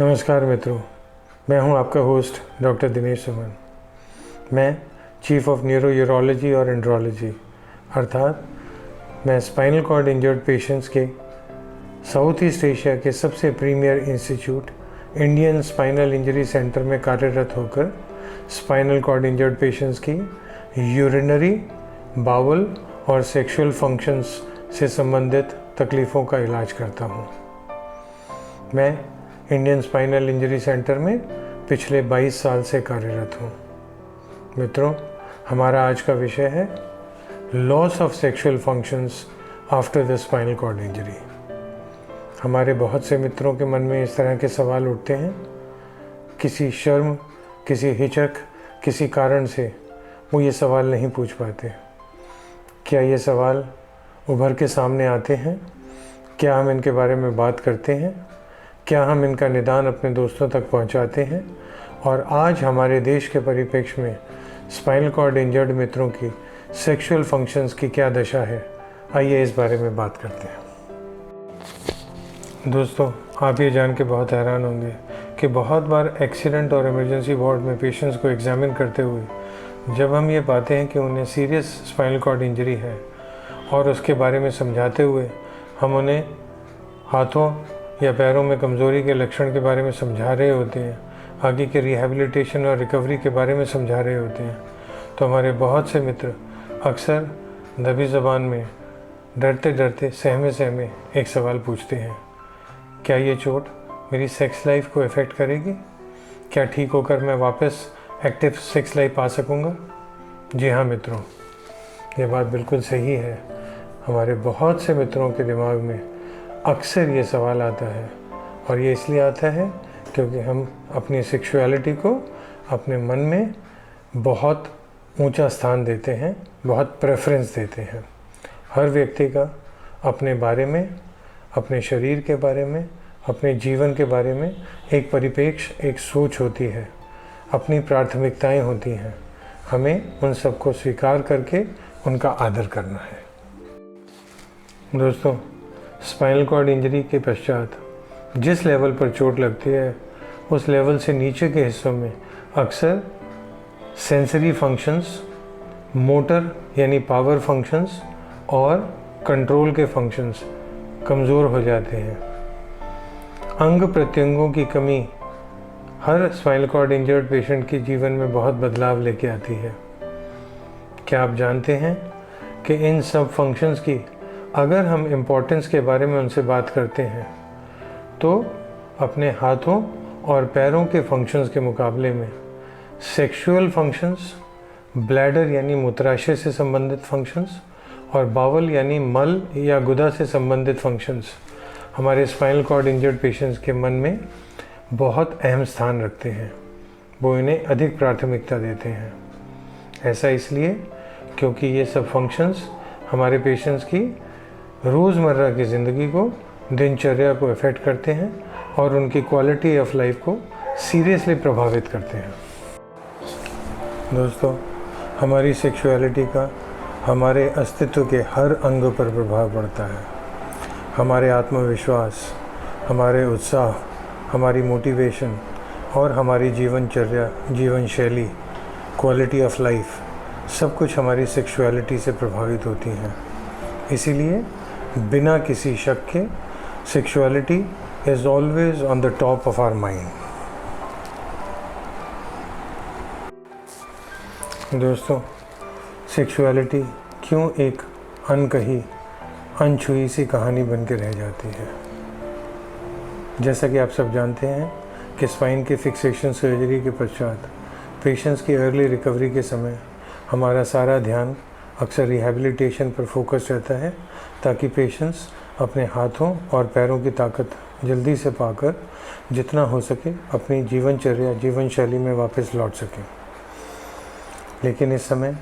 नमस्कार मित्रों, मैं हूं आपका होस्ट डॉक्टर दिनेश सुमन। मैं चीफ ऑफ न्यूरो यूरोलॉजी और एंड्रोलॉजी अर्थात मैं स्पाइनल कॉर्ड इंजर्ड पेशेंट्स के साउथ ईस्ट एशिया के सबसे premier institute Indian spinal injury centre में कार्यरत होकर स्पाइनल कॉर्ड इंजर्ड पेशेंट्स की यूरिनरी, बाउल और सेक्सुअल फंक्शंस से संबंधित तकलीफ़ों का इलाज करता हूँ। मैं इंडियन स्पाइनल इंजरी सेंटर में पिछले 22 साल से कार्यरत हूँ। मित्रों, हमारा आज का विषय है loss of sexual functions after the spinal cord injury. हमारे बहुत से मित्रों के मन में इस तरह के सवाल उठते हैं। किसी शर्म, किसी हिचक, किसी कारण से वो ये सवाल नहीं पूछ पाते। क्या ये सवाल उभर के सामने आते हैं? क्या हम इनके बारे में बात करते हैं? क्या हम इनका निदान अपने दोस्तों तक पहुंचाते हैं? और आज हमारे देश के परिप्रेक्ष्य में स्पाइनल कॉर्ड इंजर्ड मित्रों की सेक्सुअल फंक्शंस की क्या दशा है, आइए इस बारे में बात करते हैं। दोस्तों, आप ये जान के बहुत हैरान होंगे कि बहुत बार एक्सीडेंट और इमरजेंसी वार्ड में पेशेंट्स को एग्जामिन करते हुए जब हम ये पाते हैं कि उन्हें सीरियस स्पाइनल कॉर्ड इंजरी है और उसके बारे में समझाते हुए हम उन्हें हाथों या पैरों में कमज़ोरी के लक्षण के बारे में समझा रहे होते हैं, आगे के रिहैबिलिटेशन और रिकवरी के बारे में समझा रहे होते हैं, तो हमारे बहुत से मित्र अक्सर दबी ज़बान में डरते डरते सहमे एक सवाल पूछते हैं। क्या ये चोट मेरी सेक्स लाइफ को इफ़ेक्ट करेगी? क्या ठीक होकर मैं वापस एक्टिव सेक्स लाइफ पा सकूँगा? जी हाँ मित्रों, ये बात बिल्कुल सही है। हमारे बहुत से मित्रों के दिमाग में अक्सर ये सवाल आता है, और ये इसलिए आता है क्योंकि हम अपनी सेक्सुअलिटी को अपने मन में बहुत ऊंचा स्थान देते हैं, बहुत प्रेफरेंस देते हैं। हर व्यक्ति का अपने बारे में, अपने शरीर के बारे में, अपने जीवन के बारे में एक परिप्रेक्ष्य, एक सोच होती है, अपनी प्राथमिकताएं होती हैं। हमें उन सबको स्वीकार करके उनका आदर करना है। दोस्तों, स्पाइनल कॉर्ड इंजरी के पश्चात जिस लेवल पर चोट लगती है उस लेवल से नीचे के हिस्सों में अक्सर सेंसरी फंक्शंस, मोटर यानी पावर फंक्शंस और कंट्रोल के फंक्शंस कमज़ोर हो जाते हैं। अंग प्रत्यंगों की कमी हर स्पाइनल कॉर्ड इंजर्ड पेशेंट के जीवन में बहुत बदलाव लेके आती है। क्या आप जानते हैं कि इन सब फंक्शंस की अगर हम इम्पोर्टेंस के बारे में उनसे बात करते हैं तो अपने हाथों और पैरों के फंक्शंस के मुकाबले में सेक्सुअल फंक्शंस, ब्लैडर यानी मूत्राशय से संबंधित फंक्शंस और बावल यानी मल या गुदा से संबंधित फंक्शंस हमारे स्पाइनल कॉर्ड इंजर्ड पेशेंट्स के मन में बहुत अहम स्थान रखते हैं। वो इन्हें अधिक प्राथमिकता देते हैं। ऐसा इसलिए क्योंकि ये सब फंक्शंस हमारे पेशेंट्स की रोज़मर्रा की ज़िंदगी को, दिनचर्या को इफ़ेक्ट करते हैं और उनकी क्वालिटी ऑफ लाइफ को सीरियसली प्रभावित करते हैं। दोस्तों, हमारी सेक्सुअलिटी का हमारे अस्तित्व के हर अंग पर प्रभाव पड़ता है। हमारे आत्मविश्वास, हमारे उत्साह, हमारी मोटिवेशन और हमारी जीवनचर्या, जीवन शैली, क्वालिटी ऑफ लाइफ, सब कुछ हमारी सेक्सुअलिटी से प्रभावित होती हैं। इसीलिए बिना किसी शक के sexuality is always on the top of our mind. दोस्तों, सेक्सुअलिटी क्यों एक अनकही, अनछुई सी कहानी बन के रह जाती है? जैसा कि आप सब जानते हैं कि स्पाइन के फिक्सेशन सर्जरी के पश्चात पेशेंट्स की अर्ली रिकवरी के समय हमारा सारा ध्यान अक्सर रिहैबिलिटेशन पर फोकस रहता है, ताकि पेशेंट्स अपने हाथों और पैरों की ताकत जल्दी से पाकर जितना हो सके अपनी जीवनचर्या, जीवन शैली में वापस लौट सकें। लेकिन इस समय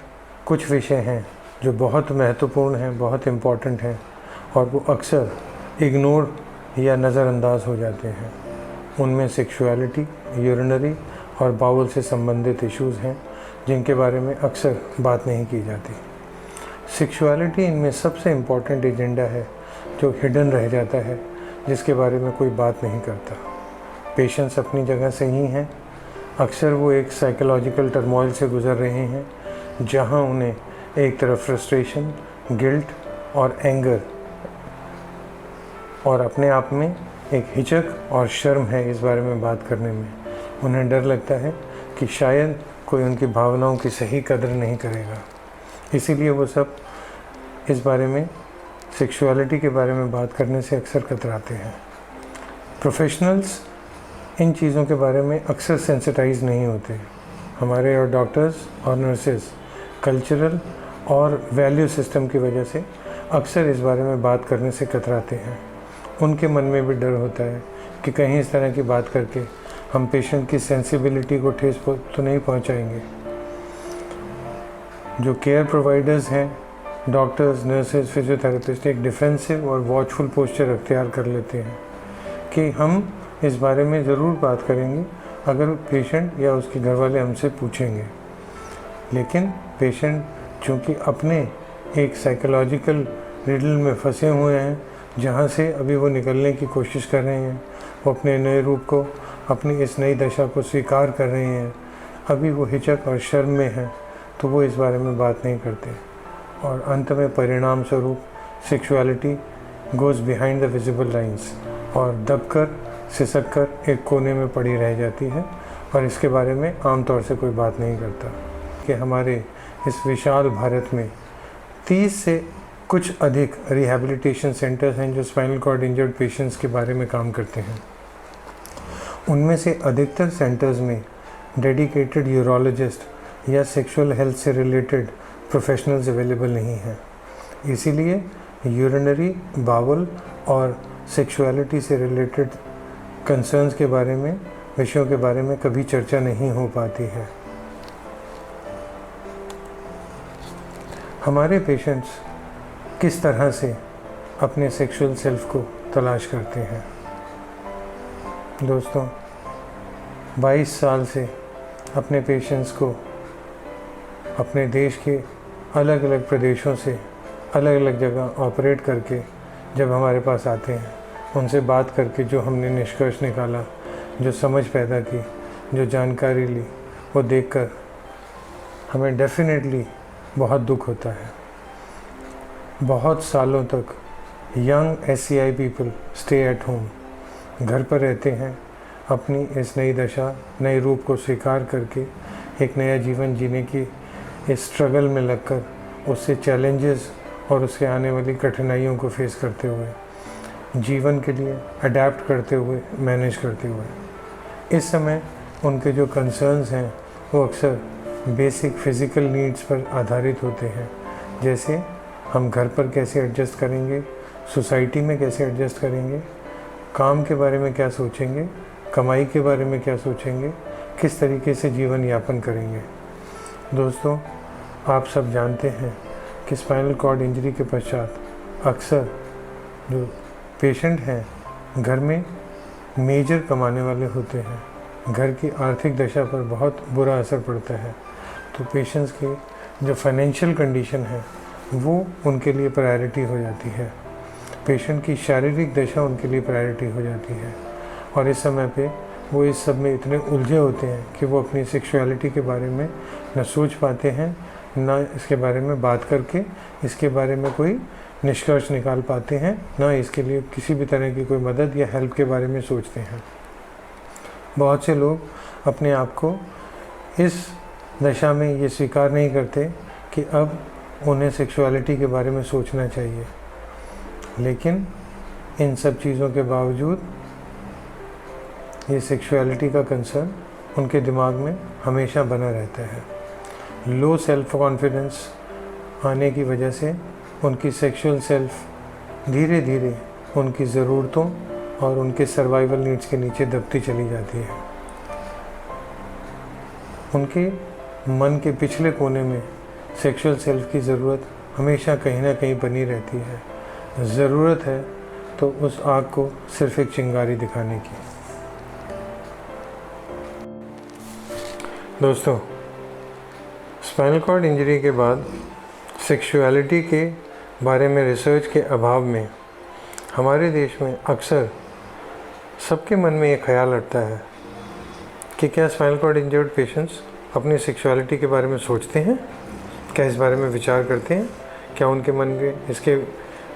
कुछ विषय हैं जो बहुत महत्वपूर्ण हैं, बहुत इम्पॉर्टेंट हैं, और वो अक्सर इग्नोर या नज़रअंदाज हो जाते हैं। उनमें सेक्सुअलिटी, यूरिनरी और बाउल से संबंधित इश्यूज़ हैं जिनके बारे में अक्सर बात नहीं की जाती। सेक्सुअलिटी इनमें सबसे इम्पॉर्टेंट एजेंडा है जो हिडन रह जाता है, जिसके बारे में कोई बात नहीं करता। पेशेंट्स अपनी जगह सही हैं। अक्सर वो एक साइकोलॉजिकल टर्मोइल से गुज़र रहे हैं जहां उन्हें एक तरफ फ्रस्ट्रेशन, गिल्ट और एंगर और अपने आप में एक हिचक और शर्म है इस बारे में बात करने में। उन्हें डर लगता है कि शायद कोई उनकी भावनाओं की सही कदर नहीं करेगा, इसीलिए वो सब इस बारे में, सेक्सुअलिटी के बारे में बात करने से अक्सर कतराते हैं। प्रोफेशनल्स इन चीज़ों के बारे में अक्सर सेंसिटाइज नहीं होते। हमारे और डॉक्टर्स और नर्सेस कल्चरल और वैल्यू सिस्टम की वजह से अक्सर इस बारे में बात करने से कतराते हैं। उनके मन में भी डर होता है कि कहीं इस तरह की बात करके हम पेशेंट की सेंसिबिलिटी को ठेस तो नहीं पहुंचाएंगे। जो केयर प्रोवाइडर्स हैं, डॉक्टर्स, नर्सेज, फिजियोथेरेपिस्ट, एक डिफेंसिव और वॉचफुल पोस्चर अख्तियार कर लेते हैं कि हम इस बारे में ज़रूर बात करेंगे अगर पेशेंट या उसके घर वाले हमसे पूछेंगे। लेकिन पेशेंट चूँकि अपने एक साइकोलॉजिकल रिडल में फंसे हुए हैं जहाँ से अभी वो निकलने की कोशिश कर रहे हैं, वो अपने नए रूप को, अपनी इस नई दशा को स्वीकार कर रहे हैं, अभी वो हिचक और शर्म में हैं, तो वो इस बारे में बात नहीं करते और अंत में परिणाम स्वरूप sexuality goes behind the visible lines और दबकर, सिसक एक कोने में पड़ी रह जाती है और इसके बारे में आमतौर से कोई बात नहीं करता। कि हमारे इस विशाल भारत में 30 से कुछ अधिक रिहैबिलिटेशन सेंटर्स हैं जो स्पाइनल कॉर्ड इंजर्ड पेशेंट्स के बारे में काम करते हैं। उनमें से अधिकतर सेंटर्स में डेडिकेटेड यूरोलॉजिस्ट या सेक्सुअल हेल्थ से रिलेटेड प्रोफेशनल्स अवेलेबल नहीं हैं। इसीलिए यूरिनरी, बाउल और सेक्सुअलिटी से रिलेटेड कंसर्न्स के बारे में, विषयों के बारे में कभी चर्चा नहीं हो पाती है। हमारे पेशेंट्स किस तरह से अपने सेक्सुअल सेल्फ को तलाश करते हैं? दोस्तों, 22 साल से अपने पेशेंट्स को अपने देश के अलग अलग प्रदेशों से अलग अलग जगह ऑपरेट करके जब हमारे पास आते हैं, उनसे बात करके जो हमने निष्कर्ष निकाला, जो समझ पैदा की, जो जानकारी ली, वो देखकर हमें डेफिनेटली बहुत दुख होता है। बहुत सालों तक young SCI people stay at home, घर पर रहते हैं, अपनी इस नई दशा, नए रूप को स्वीकार करके एक नया जीवन जीने की इस स्ट्रगल में लगकर उससे चैलेंजेस और उसके आने वाली कठिनाइयों को फेस करते हुए, जीवन के लिए अडेप्ट करते हुए, मैनेज करते हुए, इस समय उनके जो कंसर्न्स हैं वो अक्सर बेसिक फिज़िकल नीड्स पर आधारित होते हैं। जैसे हम घर पर कैसे एडजस्ट करेंगे, सोसाइटी में कैसे एडजस्ट करेंगे, काम के बारे में क्या सोचेंगे, कमाई के बारे में क्या सोचेंगे, किस तरीके से जीवन यापन करेंगे। दोस्तों, आप सब जानते हैं कि स्पाइनल कॉर्ड इंजरी के पश्चात अक्सर जो पेशेंट हैं घर में मेजर कमाने वाले होते हैं, घर की आर्थिक दशा पर बहुत बुरा असर पड़ता है। तो पेशेंट्स की जो फाइनेंशियल कंडीशन है वो उनके लिए प्रायोरिटी हो जाती है, पेशेंट की शारीरिक दशा उनके लिए प्रायोरिटी हो जाती है और इस समय पे वो इस सब में इतने उलझे होते हैं कि वो अपनी सेक्सुअलिटी के बारे में न सोच पाते हैं, ना इसके बारे में बात करके इसके बारे में कोई निष्कर्ष निकाल पाते हैं, ना इसके लिए किसी भी तरह की कोई मदद या हेल्प के बारे में सोचते हैं। बहुत से लोग अपने आप को इस दशा में ये स्वीकार नहीं करते कि अब उन्हें सेक्सुअलिटी के बारे में सोचना चाहिए, लेकिन इन सब चीज़ों के बावजूद ये सेक्सुअलिटी का कंसर्न उनके दिमाग में हमेशा बना रहता है। लो सेल्फ कॉन्फिडेंस आने की वजह से उनकी सेक्सुअल सेल्फ धीरे धीरे उनकी ज़रूरतों और उनके सर्वाइवल नीड्स के नीचे दबती चली जाती है। उनके मन के पिछले कोने में सेक्सुअल सेल्फ की ज़रूरत हमेशा कहीं ना कहीं बनी रहती है। ज़रूरत है तो उस आग को सिर्फ एक चिंगारी दिखाने की। दोस्तों, स्पाइनल कॉर्ड इंजरी के बाद सेक्सुअलिटी के बारे में रिसर्च के अभाव में हमारे देश में अक्सर सबके मन में ये ख्याल आता है कि क्या स्पाइनल कॉर्ड इंजर्ड पेशेंट्स अपनी सेक्सुअलिटी के बारे में सोचते हैं, क्या इस बारे में विचार करते हैं, क्या उनके मन में इसके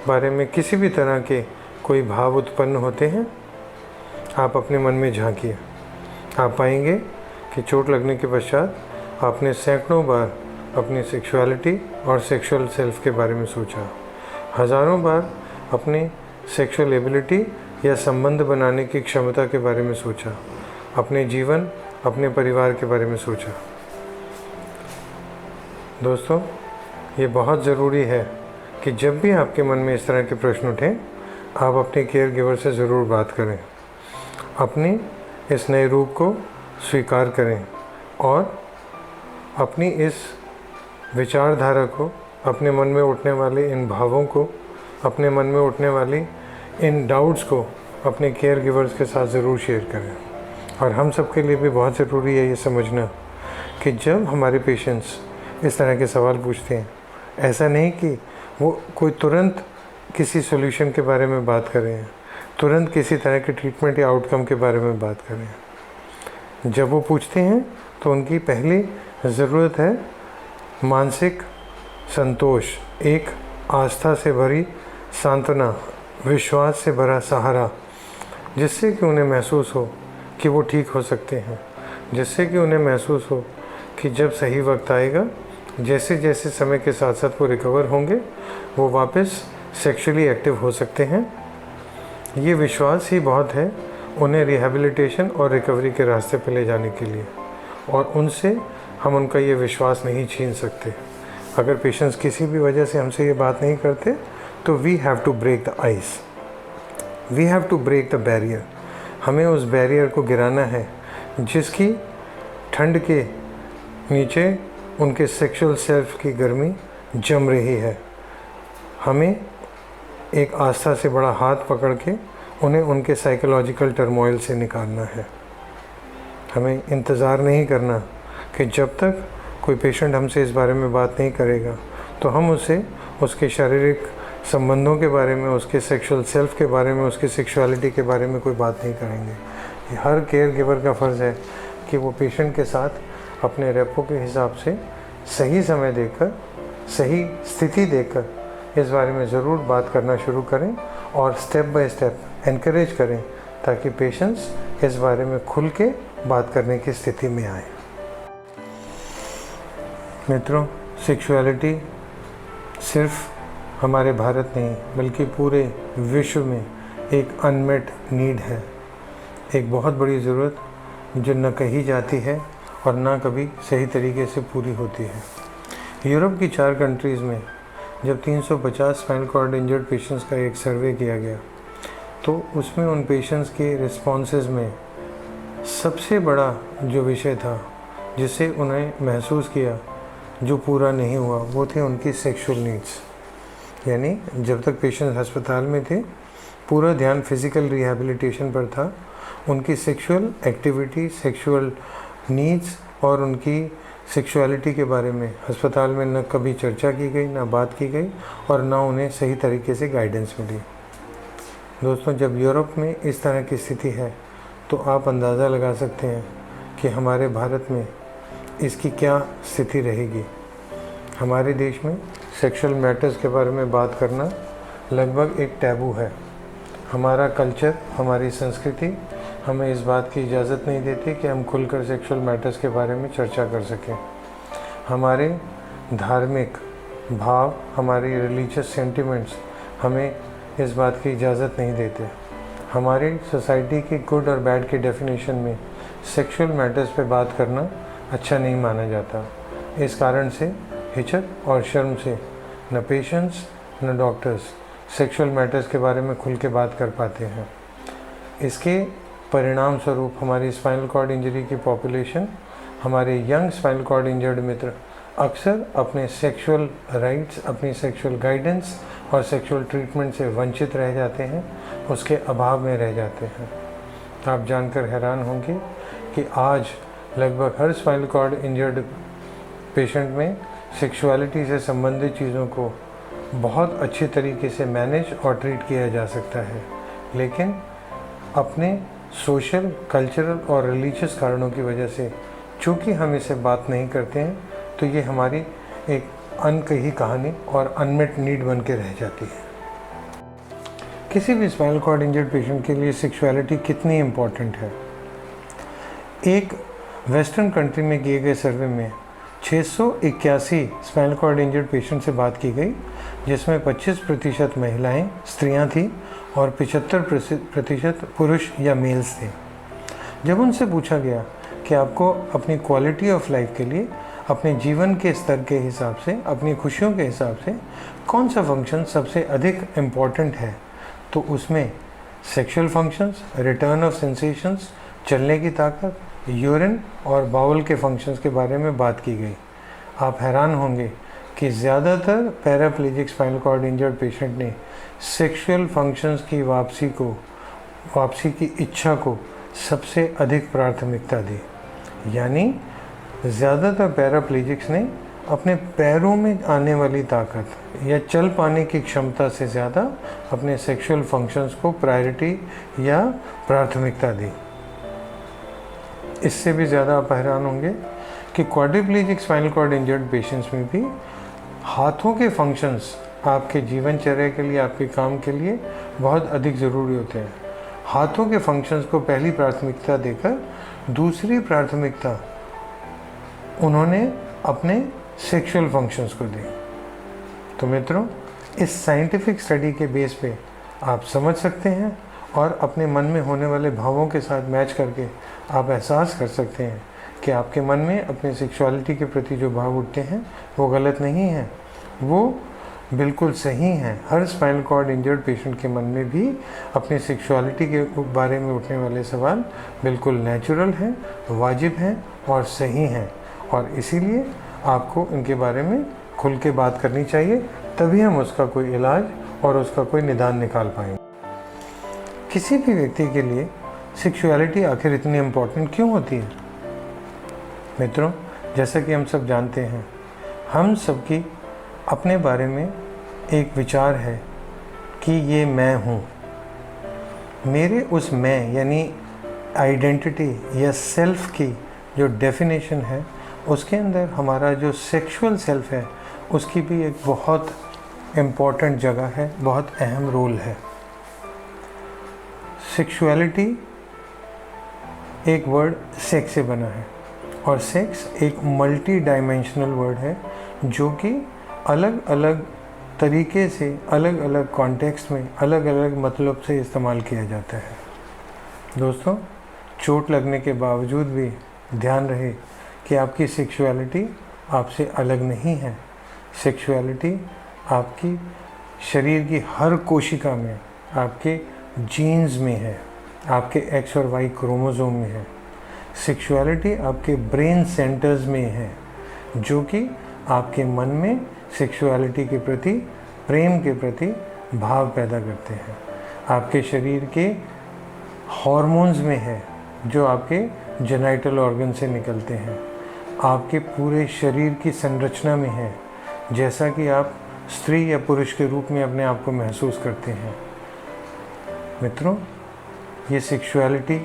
बारे में किसी भी तरह के कोई भाव उत्पन्न होते हैं। आप अपने मन में झांकिए, आप पाएंगे कि चोट लगने के पश्चात आपने सैकड़ों बार अपनी सेक्सुअलिटी और सेक्सुअल सेल्फ के बारे में सोचा, हज़ारों बार अपनी सेक्सुअल एबिलिटी या संबंध बनाने की क्षमता के बारे में सोचा, अपने जीवन, अपने परिवार के बारे में सोचा। दोस्तों, ये बहुत ज़रूरी है कि जब भी आपके मन में इस तरह के प्रश्न उठें, आप अपने केयर गिवर से ज़रूर बात करें, अपने इस नए रूप को स्वीकार करें और अपनी इस विचारधारा को, अपने मन में उठने वाले इन भावों को, अपने मन में उठने वाली इन डाउट्स को अपने केयर गिवर्स के साथ ज़रूर शेयर करें। और हम सब के लिए भी बहुत ज़रूरी है ये समझना कि जब हमारे पेशेंट्स इस तरह के सवाल पूछते हैं, ऐसा नहीं कि वो कोई तुरंत किसी सॉल्यूशन के बारे में बात करें, तुरंत किसी तरह के ट्रीटमेंट या आउटकम के बारे में बात करें। जब वो पूछते हैं तो उनकी पहली ज़रूरत है मानसिक संतोष, एक आस्था से भरी सांत्वना, विश्वास से भरा सहारा, जिससे कि उन्हें महसूस हो कि वो ठीक हो सकते हैं, जिससे कि उन्हें महसूस हो कि जब सही वक्त आएगा, जैसे जैसे समय के साथ साथ वो रिकवर होंगे, वो वापस सेक्सुअली एक्टिव हो सकते हैं। ये विश्वास ही बहुत है उन्हें रिहैबिलिटेशन और रिकवरी के रास्ते पर ले जाने के लिए, और उनसे हम उनका ये विश्वास नहीं छीन सकते। अगर पेशेंट्स किसी भी वजह से हमसे ये बात नहीं करते तो we have to break the ice, we have to break the barrier. हमें उस बैरियर को गिराना है जिसकी ठंड के नीचे उनके सेक्सुअल सेल्फ की गर्मी जम रही है। हमें एक आस्था से बड़ा हाथ पकड़ के उन्हें उनके साइकोलॉजिकल टर्मोइल से निकालना है। हमें इंतज़ार नहीं करना कि जब तक कोई पेशेंट हमसे इस बारे में बात नहीं करेगा तो हम उसे उसके शारीरिक संबंधों के बारे में, उसके सेक्सुअल सेल्फ के बारे में, उसकी सेक्सुअलिटी के बारे में कोई बात नहीं करेंगे। ये हर केयर गिवर का फ़र्ज़ है कि वो पेशेंट के साथ अपने रेपो के हिसाब से सही समय देकर, सही स्थिति देकर इस बारे में ज़रूर बात करना शुरू करें और स्टेप बाय स्टेप एनकरेज करें ताकि पेशेंट्स इस बारे में खुल के बात करने की स्थिति में आए। मित्रों, सेक्सुअलिटी सिर्फ हमारे भारत नहीं बल्कि पूरे विश्व में एक अनमेट नीड है, एक बहुत बड़ी ज़रूरत जो न कही जाती है और ना कभी सही तरीके से पूरी होती है। यूरोप की 4 कंट्रीज़ में जब 350 स्पाइनल कॉर्ड इंजर्ड पेशेंट्स का एक सर्वे किया गया तो उसमें उन पेशेंट्स के रिस्पॉन्सेज में सबसे बड़ा जो विषय था जिसे उन्हें महसूस किया जो पूरा नहीं हुआ, वो थे उनकी सेक्सुअल नीड्स। यानी जब तक पेशेंट अस्पताल में थे पूरा ध्यान फिज़िकल रिहैबिलिटेशन पर था, उनकी सेक्सुअल एक्टिविटी, सेक्सुअल नीड्स और उनकी सेक्सुअलिटी के बारे में अस्पताल में न कभी चर्चा की गई, ना बात की गई और ना उन्हें सही तरीके से गाइडेंस मिली। दोस्तों, जब यूरोप में इस तरह की स्थिति है तो आप अंदाज़ा लगा सकते हैं कि हमारे भारत में इसकी क्या स्थिति रहेगी। हमारे देश में सेक्सुअल मैटर्स के बारे में बात करना लगभग एक टैबू है। हमारा कल्चर, हमारी संस्कृति हमें इस बात की इजाज़त नहीं देती कि हम खुलकर सेक्सुअल मैटर्स के बारे में चर्चा कर सकें। हमारे धार्मिक भाव, हमारी रिलीजियस सेंटिमेंट्स हमें इस बात की इजाज़त नहीं देते। हमारी सोसाइटी की गुड और बैड की डेफिनेशन में सेक्सुअल मैटर्स पे बात करना अच्छा नहीं माना जाता। इस कारण से हिचक और शर्म से न पेशेंट्स न डॉक्टर्स सेक्सुअल मैटर्स के बारे में खुल के बात कर पाते हैं। इसके परिणाम स्वरूप हमारी स्पाइनल कॉर्ड इंजरी की पॉपुलेशन, हमारे यंग स्पाइनल कॉर्ड इंजर्ड मित्र अक्सर अपने सेक्सुअल राइट्स, अपनी सेक्सुअल गाइडेंस और सेक्सुअल ट्रीटमेंट से वंचित रह जाते हैं, उसके अभाव में रह जाते हैं। आप जानकर हैरान होंगे कि आज लगभग हर स्पाइनल कॉर्ड इंजर्ड पेशेंट में सेक्सुअलिटी से संबंधित चीज़ों को बहुत अच्छी तरीके से मैनेज और ट्रीट किया जा सकता है, लेकिन अपने सोशल, कल्चरल और रिलीजियस कारणों की वजह से चूँकि हम इसे बात नहीं करते हैं तो ये हमारी एक अनकही कहानी और अनमेट नीड बन के रह जाती है। किसी भी स्पाइनल कॉर्ड इंजर्ड पेशेंट के लिए सेक्सुअलिटी कितनी इम्पॉर्टेंट है। एक वेस्टर्न कंट्री में किए गए सर्वे में 681 स्पाइनल कॉर्ड इंजर्ड पेशेंट से बात की गई, जिसमें 25% महिलाएं, स्त्रियां थी और 75% पुरुष या मेल्स थे। जब उनसे पूछा गया कि आपको अपनी क्वालिटी ऑफ लाइफ के लिए, अपने जीवन के स्तर के हिसाब से, अपनी खुशियों के हिसाब से कौन सा फंक्शन सबसे अधिक इम्पॉर्टेंट है, तो उसमें sexual functions, return of sensations, चलने की ताकत, यूरिन और बाउल के फंक्शंस के बारे में बात की गई। आप हैरान होंगे कि ज़्यादातर paraplegic spinal cord injured patient ने सेक्सुअल फंक्शंस की वापसी की इच्छा को सबसे अधिक प्राथमिकता दी। यानी ज़्यादातर पैराप्लेजिक्स ने अपने पैरों में आने वाली ताकत या चल पाने की क्षमता से ज़्यादा अपने सेक्सुअल फंक्शंस को प्रायोरिटी या प्राथमिकता दी। इससे भी ज़्यादा आप हैरान होंगे कि quadriplegic spinal cord injured patients में भी हाथों के फंक्शंस आपके जीवनचर्या के लिए, आपके काम के लिए बहुत अधिक ज़रूरी होते हैं। हाथों के फंक्शंस को पहली प्राथमिकता देकर दूसरी प्राथमिकता उन्होंने अपने सेक्सुअल फंक्शंस को दी। तो मित्रों, इस साइंटिफिक स्टडी के बेस पे आप समझ सकते हैं और अपने मन में होने वाले भावों के साथ मैच करके आप एहसास कर सकते हैं कि आपके मन में अपनी सेक्सुअलिटी के प्रति जो भाव उठते हैं वो गलत नहीं हैं, वो बिल्कुल सही हैं। हर स्पाइनल कॉर्ड इंजर्ड पेशेंट के मन में भी अपनी सेक्सुअलिटी के बारे में उठने वाले सवाल बिल्कुल नेचुरल हैं, वाजिब हैं और सही हैं, और इसीलिए आपको इनके बारे में खुल के बात करनी चाहिए, तभी हम उसका कोई इलाज और उसका कोई निदान निकाल पाएंगे। किसी भी व्यक्ति के लिए सेक्सुअलिटी आखिर इतनी इम्पोर्टेंट क्यों होती है? मित्रों, जैसा कि हम सब जानते हैं, हम सबकी अपने बारे में एक विचार है कि ये मैं हूँ। मेरे उस मैं यानी आइडेंटिटी या सेल्फ की जो डेफिनेशन है, उसके अंदर हमारा जो सेक्सुअल सेल्फ है उसकी भी एक बहुत इम्पॉर्टेंट जगह है, बहुत अहम रोल है। सेक्सुअलिटी एक वर्ड सेक्स से बना है और सेक्स एक मल्टी डायमेंशनल वर्ड है जो कि अलग अलग तरीके से, अलग अलग कॉन्टेक्स्ट में, अलग अलग मतलब से इस्तेमाल किया जाता है। दोस्तों, चोट लगने के बावजूद भी ध्यान रहे कि आपकी सेक्सुअलिटी आपसे अलग नहीं है। सेक्सुअलिटी आपकी शरीर की हर कोशिका में, आपके जीन्स में है, आपके एक्स और वाई क्रोमोसोम में है। सेक्सुअलिटी आपके ब्रेन सेंटर्स में है जो कि आपके मन में सेक्सुअलिटी के प्रति, प्रेम के प्रति भाव पैदा करते हैं। आपके शरीर के हार्मोन्स में है जो आपके जेनाइटल ऑर्गन से निकलते हैं। आपके पूरे शरीर की संरचना में है, जैसा कि आप स्त्री या पुरुष के रूप में अपने आप को महसूस करते हैं। मित्रों, ये सेक्सुअलिटी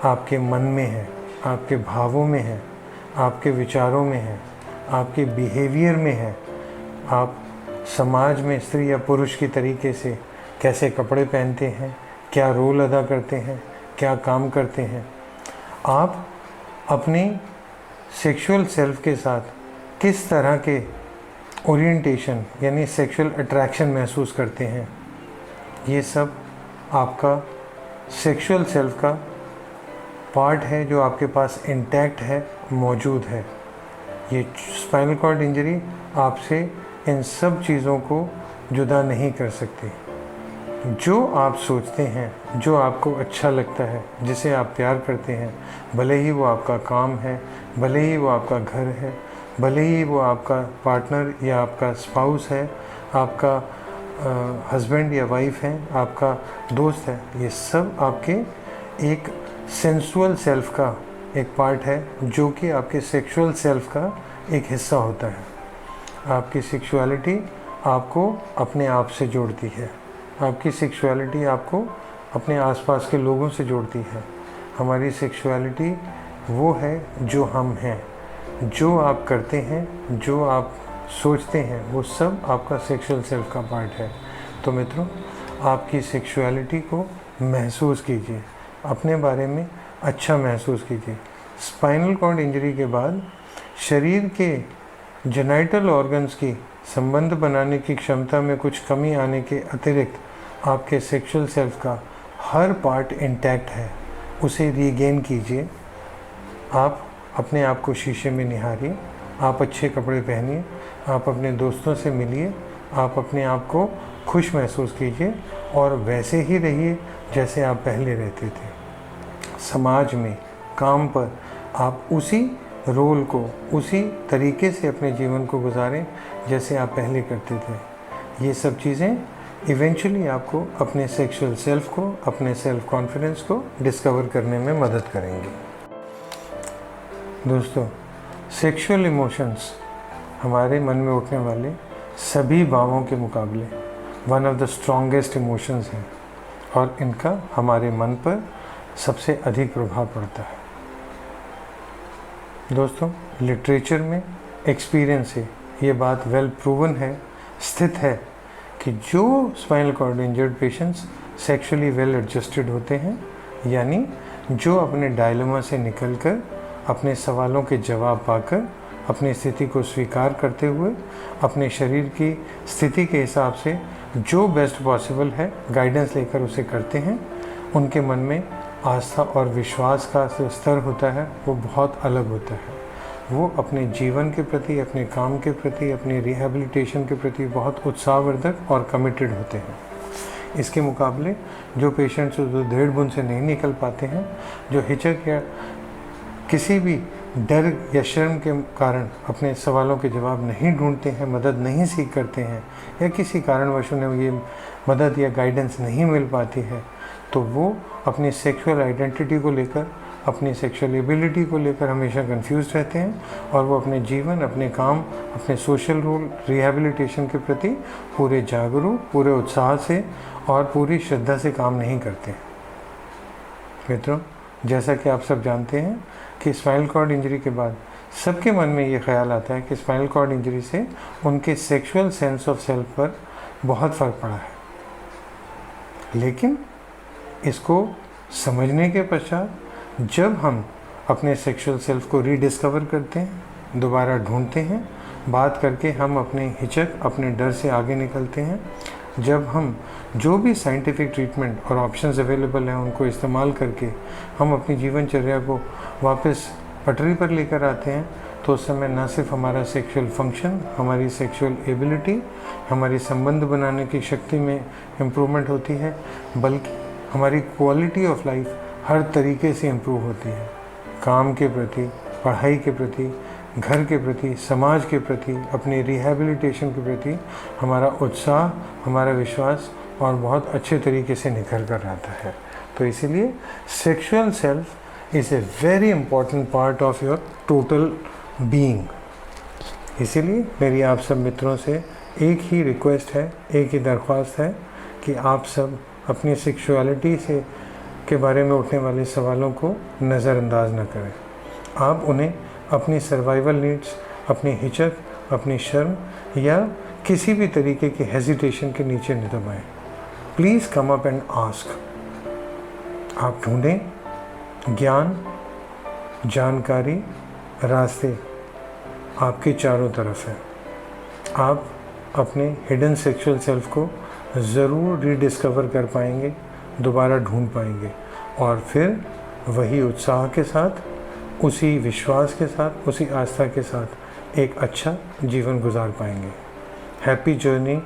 आपके मन में है, आपके भावों में है, आपके विचारों में है, आपके बिहेवियर में है। आप समाज में स्त्री या पुरुष की तरीके से कैसे कपड़े पहनते हैं, क्या रोल अदा करते हैं, क्या काम करते हैं, आप अपनी सेक्सुअल सेल्फ के साथ किस तरह के ओरिएंटेशन यानी सेक्सुअल अट्रैक्शन महसूस करते हैं, ये सब आपका सेक्सुअल सेल्फ का पार्ट है जो आपके पास इंटैक्ट है, मौजूद है। ये स्पाइनल कॉर्ड इंजरी आपसे इन सब चीज़ों को जुदा नहीं कर सकती। जो आप सोचते हैं, जो आपको अच्छा लगता है, जिसे आप प्यार करते हैं, भले ही वो आपका काम है, भले ही वो आपका घर है, भले ही वो आपका पार्टनर या आपका स्पाउस है, आपका हस्बैंड या वाइफ है, आपका दोस्त है, ये सब आपके एक सेंसुअल सेल्फ का एक पार्ट है जो कि आपके सेक्सुअल सेल्फ का एक हिस्सा होता है। आपकी सेक्सुअलिटी आपको अपने आप से जोड़ती है, आपकी सेक्सुअलिटी आपको अपने आसपास के लोगों से जोड़ती है, हमारी सेक्सुअलिटी वो है जो हम हैं, जो आप करते हैं, जो आप सोचते हैं, वो सब आपका सेक्सुअल सेल्फ का पार्ट है। तो मित्रों, आपकी सेक्सुअलिटी को महसूस कीजिए, अपने बारे में अच्छा महसूस कीजिए। स्पाइनल कॉर्ड इंजरी के बाद शरीर के जेनाइटल ऑर्गन्स की संबंध बनाने की क्षमता में कुछ कमी आने के अतिरिक्त आपके सेक्सुअल सेल्फ का हर पार्ट इंटैक्ट है। उसे रीगेन कीजिए। आप अपने आप को शीशे में निहारिए, आप अच्छे कपड़े पहनिए, आप अपने दोस्तों से मिलिए, आप अपने आप को खुश महसूस कीजिए और वैसे ही रहिए जैसे आप पहले रहते थे। समाज में, काम पर आप उसी रोल को, उसी तरीके से अपने जीवन को गुजारें जैसे आप पहले करते थे। ये सब चीज़ें इवेंचुअली आपको अपने सेक्सुअल सेल्फ को, अपने सेल्फ कॉन्फिडेंस को डिस्कवर करने में मदद करेंगी। दोस्तों, सेक्सुअल इमोशंस हमारे मन में उठने वाले सभी भावों के मुकाबले one of the strongest emotions हैं और इनका हमारे मन पर सबसे अधिक प्रभाव पड़ता है। दोस्तों, लिटरेचर में एक्सपीरियंस से ये बात वेल प्रूवन है, स्थित है कि जो spinal cord injured patients sexually well adjusted होते हैं, यानी जो अपने डायलेमा से निकलकर, अपने सवालों के जवाब पाकर, अपनी स्थिति को स्वीकार करते हुए, अपने शरीर की स्थिति के हिसाब से जो बेस्ट पॉसिबल है गाइडेंस लेकर उसे करते हैं, उनके मन में आस्था और विश्वास का जो स्तर होता है वो बहुत अलग होता है। वो अपने जीवन के प्रति, अपने काम के प्रति, अपनी रिहैबिलिटेशन के प्रति बहुत उत्साहवर्धक और कमिटेड होते हैं। इसके मुकाबले जो पेशेंट्स जो दृढ़ बुन से नहीं निकल पाते हैं, जो हिचक या किसी भी डर या शर्म के कारण अपने सवालों के जवाब नहीं ढूंढते हैं, मदद नहीं सीख करते हैं, या किसी कारणवश उन्हें ये मदद या गाइडेंस नहीं मिल पाती है, तो वो अपनी सेक्सुअल आइडेंटिटी को लेकर, अपनी सेक्सुअल एबिलिटी को लेकर हमेशा कंफ्यूज रहते हैं और वो अपने जीवन, अपने काम, अपने सोशल रोल, रिहैबिलिटेशन के प्रति पूरे जागरूक, पूरे उत्साह से और पूरी श्रद्धा से काम नहीं करते। मित्रों, जैसा कि आप सब जानते हैं कि स्पाइनल कॉर्ड इंजरी के बाद सबके मन में ये ख्याल आता है कि स्पाइनल कॉर्ड इंजरी से उनके सेक्सुअल सेंस ऑफ सेल्फ पर बहुत फ़र्क पड़ा है। लेकिन इसको समझने के पश्चात जब हम अपने सेक्सुअल सेल्फ को रीडिस्कवर करते हैं, दोबारा ढूंढते हैं, बात करके हम अपने हिचक, अपने डर से आगे निकलते हैं, जब हम जो भी साइंटिफिक ट्रीटमेंट और ऑप्शंस अवेलेबल हैं उनको इस्तेमाल करके हम अपनी जीवनचर्या को वापस पटरी पर लेकर आते हैं, तो उस समय न सिर्फ हमारा सेक्सुअल फंक्शन, हमारी सेक्सुअल एबिलिटी, हमारी संबंध बनाने की शक्ति में इम्प्रूवमेंट होती है, बल्कि हमारी क्वालिटी ऑफ लाइफ हर तरीके से इम्प्रूव होती है। काम के प्रति, पढ़ाई के प्रति, घर के प्रति, समाज के प्रति, अपनी रिहैबिलिटेशन के प्रति हमारा उत्साह, हमारा विश्वास और बहुत अच्छे तरीके से निखर कर आता है। तो इसीलिए sexual self is a very important part of your total being. इसीलिए मेरी आप सब मित्रों से एक ही रिक्वेस्ट है, एक ही दरख्वास्त है कि आप सब अपनी सेक्सुअलिटी से के बारे में उठने वाले सवालों को नज़रअंदाज न करें। आप उन्हें अपनी सर्वाइवल नीड्स, अपनी हिचक, अपनी शर्म या किसी भी तरीके की हेजिटेशन के नीचे न दबाएं। Please come up and ask. आप ढूंढें ज्ञान, जानकारी, रास्ते आपके चारों तरफ है। आप अपने हिडन सेक्सुअल सेल्फ को ज़रूर रीडिस्कवर कर पाएंगे, दोबारा ढूंढ पाएंगे और फिर वही उत्साह के साथ, उसी विश्वास के साथ, उसी आस्था के साथ एक अच्छा जीवन गुजार पाएंगे। Happy journey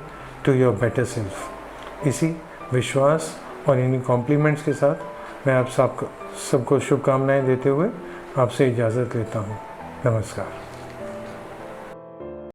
to your better self. इसी विश्वास और इन्हीं कॉम्प्लीमेंट्स के साथ मैं आप सबको शुभकामनाएं देते हुए आपसे इजाज़त लेता हूँ। नमस्कार।